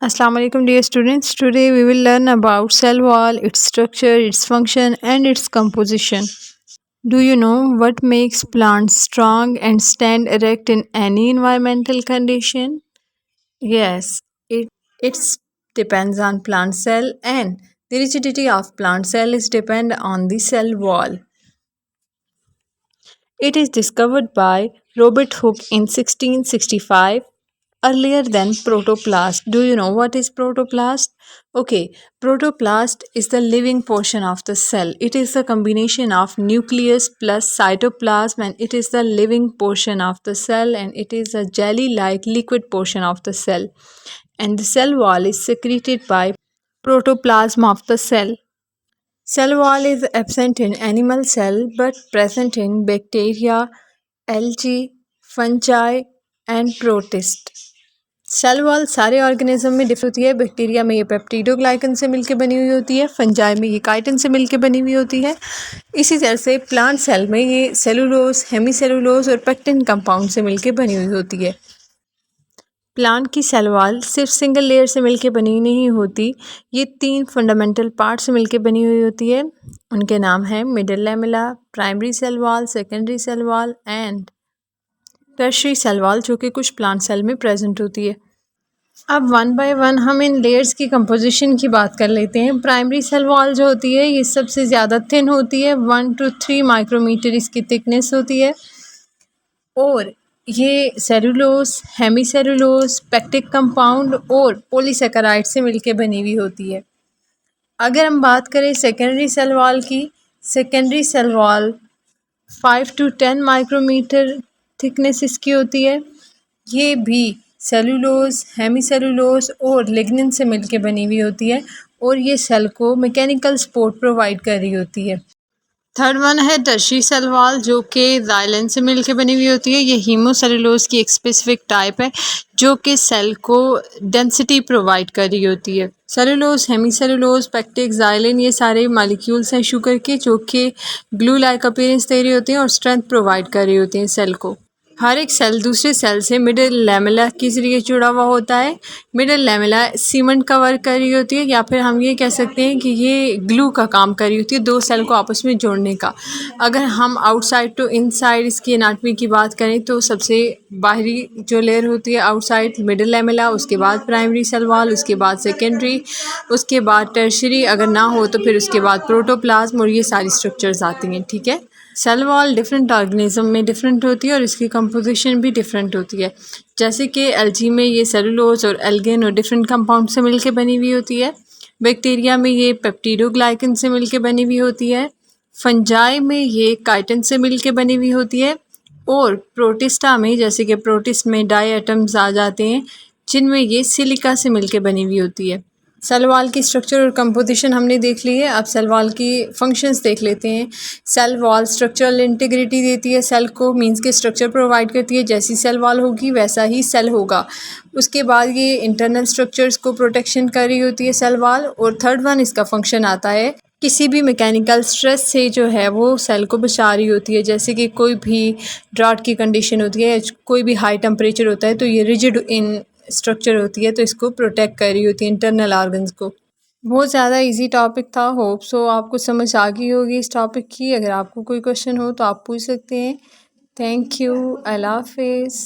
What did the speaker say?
Assalamu alaikum dear students. Today we will learn about cell wall, its structure, its function and its composition. Do you know what makes plants strong and stand erect in any environmental condition? Yes, it depends on plant cell and the rigidity of plant cell is depend on the cell wall. It is discovered by Robert Hooke in 1665 earlier than protoplast. Do you know what is protoplast? Okay, protoplast is the living portion of the cell. It is a combination of nucleus plus cytoplasm and it is the living portion of the cell and it is a jelly-like liquid portion of the cell. And the cell wall is secreted by protoplasm of the cell. Cell wall is absent in animal cell but present in bacteria, algae, fungi and protists. Cell wall सारे organism में differ होती है। Bacteria में ये peptidoglycan से मिलकर बनी हुई होती है, फंजाई में ये काइटिन से मिलकर बनी हुई होती है। इसी तरह से प्लांट सेल में ये सेलुलोज, हेमीसेलुलोज और पेक्टिन कंपाउंड से मिलकर बनी हुई होती है। प्लांट की सेल वॉल सिर्फ सिंगल लेयर से मिलकर बनी नहीं होती, ये 3 फंडामेंटल पार्ट से मिलकर बनी हुई होती है। उनके नाम हैं middle lamella, primary cell wall, secondary cell wall and tertiary cell wall, जो कि कुछ प्लांट सेल में प्रेजेंट होती है। अब वन बाय वन हम इन लेयर्स की कंपोजिशन की बात कर लेते हैं। प्राइमरी सेल वॉल जो होती है ये सबसे ज़्यादा थिन होती है, 1 to 3 माइक्रोमीटर इसकी थिकनेस होती है और ये सेलुलोज, हेमीसेलुलोज, पेक्टिक कंपाउंड और पॉलीसेकेराइड से मिलकर बनी हुई होती है। अगर हम बात करें सेकेंडरी सेल वॉल की, secondary cell wall 5 to 10 micrometer thickness इसकी होती है। ये भी सेलुलोज, हेमीसेलुलोज और लिग्निन से मिलकर बनी हुई होती है और ये सेल को मैकेनिकल सपोर्ट प्रोवाइड कर रही होती है। थर्ड वन है टर्शियरी सेल वॉल, जो कि जाइलिन से मिलकर बनी हुई होती है। ये हीमोसेलुलोज की एक स्पेसिफिक टाइप है जो कि सेल को डेंसिटी प्रोवाइड कर रही होती है। सेलुलोज, हेमीसेलुलोज, पेक्टिक, जाइलिन ये सारे मॉलिक्यूल्स हैं शुगर के, जो कि ग्लू लाइक अपीयरेंस दे रही होती हैं और स्ट्रेंथ प्रोवाइड कर रही होती हैं सेल को। हर एक सेल दूसरे सेल से मिडल लैमेला के जरिए जुड़ा हुआ होता है। मिडल लैमेला सीमेंट का वर्क कर रही होती है या फिर हम ये कह सकते हैं कि ये ग्लू का काम कर रही होती है, दो सेल को आपस में जोड़ने का। अगर हम आउटसाइड टू इनसाइड इसकी एनाटमी की बात करें तो सबसे बाहरी जो लेयर होती है आउटसाइड मिडल लैमेला, उसके बाद प्राइमरी सेल वॉल, उसके बाद सेकेंडरी, उसके बाद टर्शियरी, अगर ना हो तो फिर उसके बाद प्रोटोप्लाज्म और ये सारी स्ट्रक्चर्स आती हैं। ठीक है, सेल वॉल डिफरेंट ऑर्गेनिज्म में डिफरेंट होती है और इसकी कंपोजिशन भी डिफरेंट होती है। जैसे कि एल्गी में ये सेलुलोज और एल्गेन और डिफरेंट कंपाउंड से मिलकर बनी हुई होती है। बैक्टीरिया में ये पेप्टिडोग्लाइकन से मिलकर बनी हुई होती है। फंजाई में ये काइटिन से मिलकर बनी हुई होती है और प्रोटिस्टा में, जैसे कि प्रोटिस्ट में डाई एटम्स आ जाते हैं जिनमें ये सिलिका से मिलकर बनी हुई होती है। सेल वॉल की स्ट्रक्चर और कंपोजिशन हमने देख ली है। अब सेल वॉल की फंक्शंस देख लेते हैं। सेल वॉल स्ट्रक्चरल इंटीग्रिटी देती है सेल को, मींस के स्ट्रक्चर प्रोवाइड करती है। जैसी सेल वॉल होगी वैसा ही सेल होगा। उसके बाद ये इंटरनल स्ट्रक्चर्स को प्रोटेक्शन कर रही होती है सेल वॉल। और थर्ड वन इसका फंक्शन आता है किसी भी मैकेनिकल स्ट्रेस से जो है वो सेल को बचा रही होती है। जैसे कि कोई भी ड्राउट की कंडीशन होती है, कोई भी हाई टेम्परेचर होता है तो ये रिजिड इन स्ट्रक्चर होती है तो इसको प्रोटेक्ट कर रही होती है इंटरनल ऑर्गन्स को। बहुत ज़्यादा इजी टॉपिक था, होप सो आपको समझ आ गई होगी इस टॉपिक की। अगर आपको कोई क्वेश्चन हो तो आप पूछ सकते हैं। थैंक यू, अल्लाह हाफिज़।